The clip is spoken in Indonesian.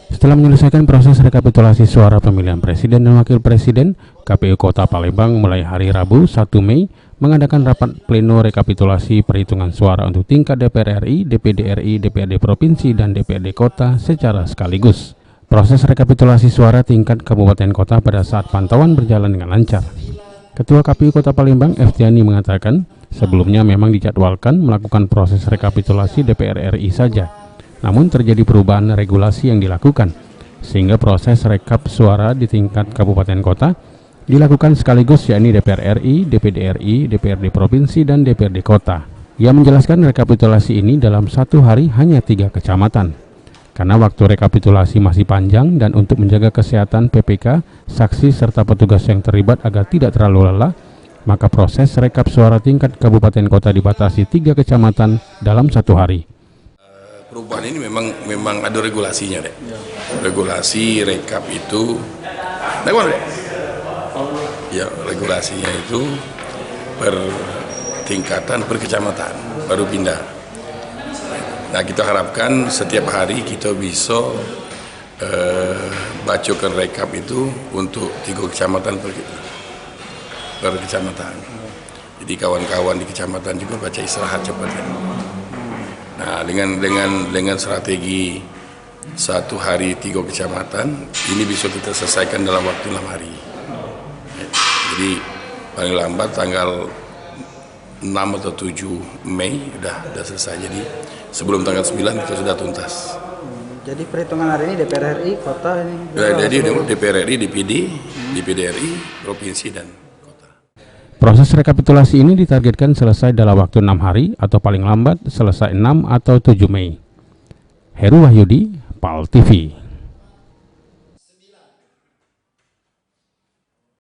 Setelah menyelesaikan proses rekapitulasi suara pemilihan presiden dan wakil presiden, KPU Kota Palembang mulai hari Rabu 1 Mei mengadakan rapat pleno rekapitulasi perhitungan suara untuk tingkat DPR RI, DPD RI, DPRD Provinsi, dan DPRD Kota secara sekaligus. Proses rekapitulasi suara tingkat kabupaten kota pada saat pantauan berjalan dengan lancar. Ketua KPU Kota Palembang, Eftiani, mengatakan sebelumnya memang dijadwalkan melakukan proses rekapitulasi DPR RI saja. Namun terjadi perubahan regulasi yang dilakukan, sehingga proses rekap suara di tingkat kabupaten kota dilakukan sekaligus, yakni DPR RI, DPD RI, DPRD Provinsi, dan DPRD Kota. Ia menjelaskan rekapitulasi ini dalam satu hari hanya 3 kecamatan. Karena waktu rekapitulasi masih panjang dan untuk menjaga kesehatan PPK, saksi, serta petugas yang terlibat agar tidak terlalu lelah, maka proses rekap suara tingkat kabupaten kota dibatasi 3 kecamatan dalam satu hari. Perubahan ini memang ada regulasinya, deh. Regulasi rekap itu, ya regulasinya itu per tingkatan, per kecamatan baru pindah. Nah, kita harapkan setiap hari kita bisa bacakan rekap itu untuk 3 kecamatan per kecamatan. Jadi kawan-kawan di kecamatan juga baca istirahat cepat. Nah, dengan strategi 1 hari 3 kecamatan ini bisa kita selesaikan dalam waktu 6 hari. Jadi paling lambat tanggal 6 atau 7 Mei udah selesai. Jadi sebelum tanggal 9 kita sudah tuntas. Jadi perhitungan hari ini DPR RI, kota ini. Jadi DPR RI, DPD RI, provinsi, dan kota. Proses rekapitulasi ini ditargetkan selesai dalam waktu 6 hari atau paling lambat selesai 6 atau 7 Mei. Heru Wahyudi, PAL TV.